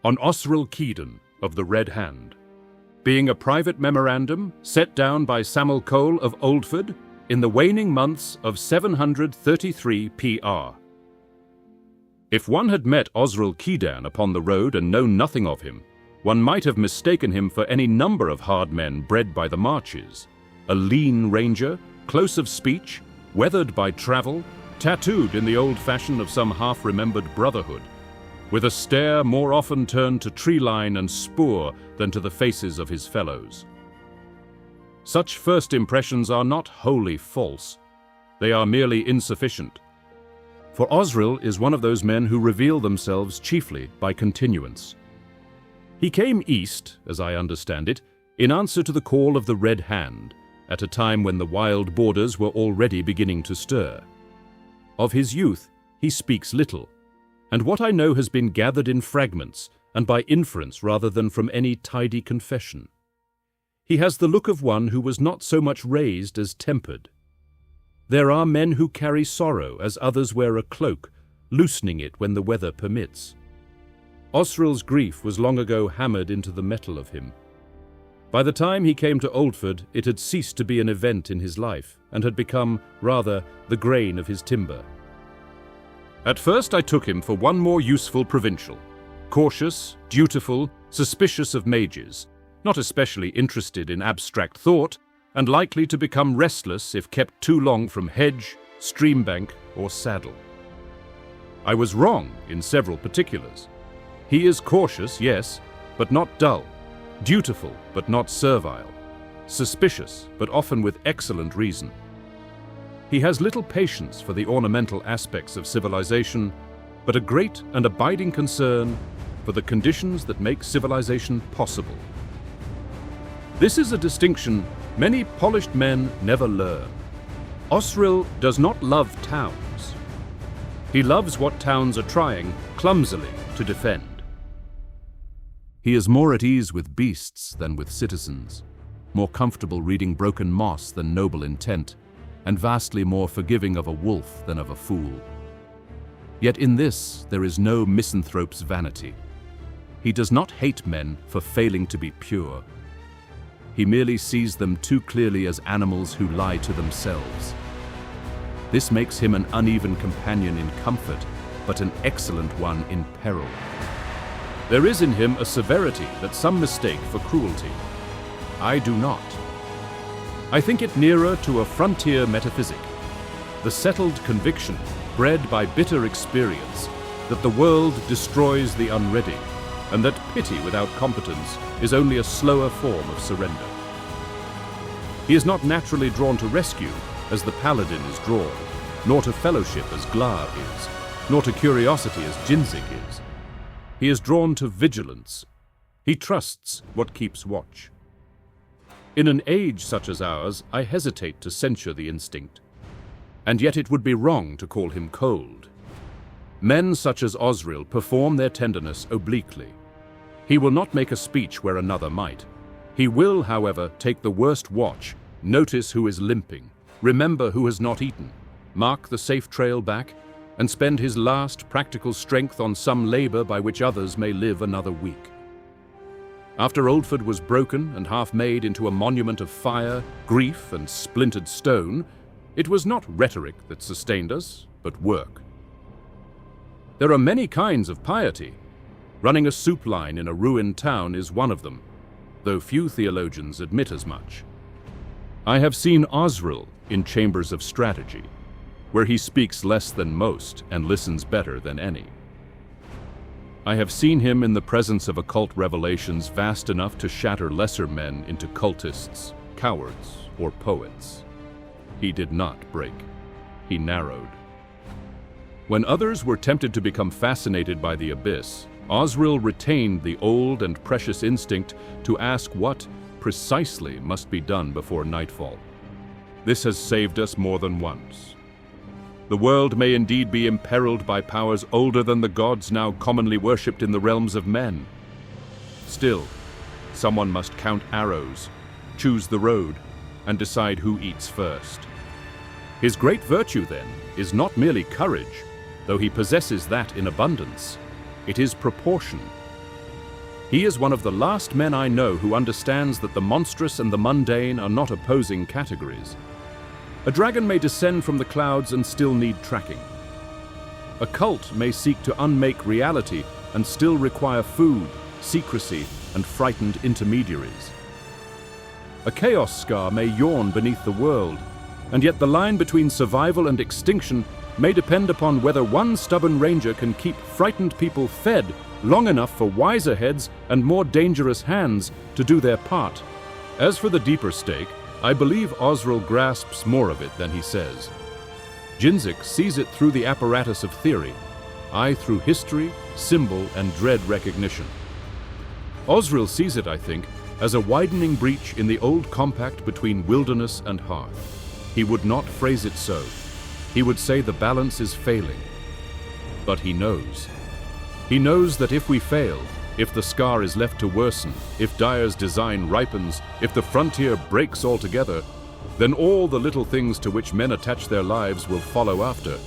on Osril Keydan of the Red Hand, being a private memorandum set down by Samuel Cole of Oldford in the waning months of 733 PR. If one had met Osril Keydan upon the road and known nothing of him, one might have mistaken him for any number of hard men bred by the marches, a lean ranger, close of speech, weathered by travel, tattooed in the old fashion of some half-remembered brotherhood, with a stare more often turned to tree-line and spoor than to the faces of his fellows. Such first impressions are not wholly false. They are merely insufficient. For Osril is one of those men who reveal themselves chiefly by continuance. He came east, as I understand it, in answer to the call of the Red Hand, at a time when the wild borders were already beginning to stir. Of his youth, he speaks little, and what I know has been gathered in fragments and by inference rather than from any tidy confession. He has the look of one who was not so much raised as tempered. There are men who carry sorrow as others wear a cloak, loosening it when the weather permits. Osril's grief was long ago hammered into the metal of him. By the time he came to Oldford, it had ceased to be an event in his life and had become, rather, the grain of his timber. At first I took him for one more useful provincial, cautious, dutiful, suspicious of mages, not especially interested in abstract thought, and likely to become restless if kept too long from hedge, streambank, or saddle. I was wrong in several particulars. He is cautious, yes, but not dull, dutiful, but not servile, suspicious, but often with excellent reason. He has little patience for the ornamental aspects of civilization, but a great and abiding concern for the conditions that make civilization possible. This is a distinction many polished men never learn. Osril does not love towns. He loves what towns are trying, clumsily, to defend. He is more at ease with beasts than with citizens, more comfortable reading broken moss than noble intent, and vastly more forgiving of a wolf than of a fool. Yet in this there is no misanthrope's vanity. He does not hate men for failing to be pure. He merely sees them too clearly as animals who lie to themselves. This makes him an uneven companion in comfort, but an excellent one in peril. There is in him a severity that some mistake for cruelty. I do not. I think it nearer to a frontier metaphysic, the settled conviction, bred by bitter experience, that the world destroys the unready, and that pity without competence is only a slower form of surrender. He is not naturally drawn to rescue, as the paladin is drawn, nor to fellowship as Glar is, nor to curiosity as Jinzik is. He is drawn to vigilance. He trusts what keeps watch. In an age such as ours, I hesitate to censure the instinct, and yet it would be wrong to call him cold. Men such as Osril perform their tenderness obliquely. He will not make a speech where another might. He will, however, take the worst watch, notice who is limping, remember who has not eaten, mark the safe trail back, and spend his last practical strength on some labor by which others may live another week. After Oldford was broken and half made into a monument of fire, grief, and splintered stone, it was not rhetoric that sustained us, but work. There are many kinds of piety. Running a soup line in a ruined town is one of them, though few theologians admit as much. I have seen Osril in chambers of strategy, where he speaks less than most and listens better than any. I have seen him in the presence of occult revelations vast enough to shatter lesser men into cultists, cowards, or poets. He did not break. He narrowed. When others were tempted to become fascinated by the abyss, Osril retained the old and precious instinct to ask what, precisely, must be done before nightfall. This has saved us more than once. The world may indeed be imperiled by powers older than the gods now commonly worshipped in the realms of men. Still, someone must count arrows, choose the road, and decide who eats first. His great virtue, then, is not merely courage, though he possesses that in abundance. It is proportion. He is one of the last men I know who understands that the monstrous and the mundane are not opposing categories. A dragon may descend from the clouds and still need tracking. A cult may seek to unmake reality and still require food, secrecy, and frightened intermediaries. A chaos scar may yawn beneath the world, and yet the line between survival and extinction may depend upon whether one stubborn ranger can keep frightened people fed long enough for wiser heads and more dangerous hands to do their part. As for the deeper stake, I believe Osril grasps more of it than he says. Jinzik sees it through the apparatus of theory, I through history, symbol, and dread recognition. Osril sees it, I think, as a widening breach in the old compact between wilderness and hearth. He would not phrase it so. He would say the balance is failing. But he knows. He knows that if we fail, if the scar is left to worsen, if Dyer's design ripens, if the frontier breaks altogether, then all the little things to which men attach their lives will follow after.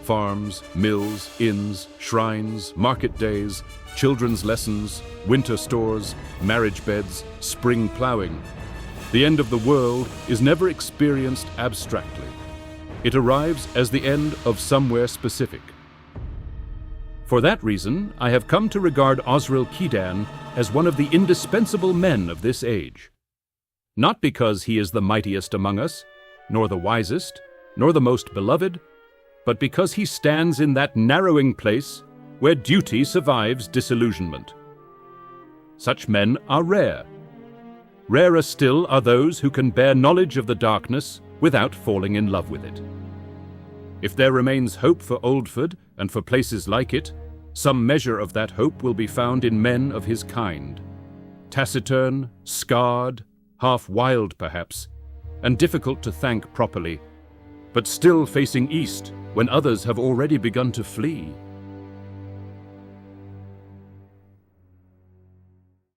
Farms, mills, inns, shrines, market days, children's lessons, winter stores, marriage beds, spring plowing. The end of the world is never experienced abstractly. It arrives as the end of somewhere specific. For that reason, I have come to regard Osril Keydan as one of the indispensable men of this age. Not because he is the mightiest among us, nor the wisest, nor the most beloved, but because he stands in that narrowing place where duty survives disillusionment. Such men are rare. Rarer still are those who can bear knowledge of the darkness without falling in love with it. If there remains hope for Oldford and for places like it, some measure of that hope will be found in men of his kind. Taciturn, scarred, half wild perhaps, and difficult to thank properly, but still facing east when others have already begun to flee.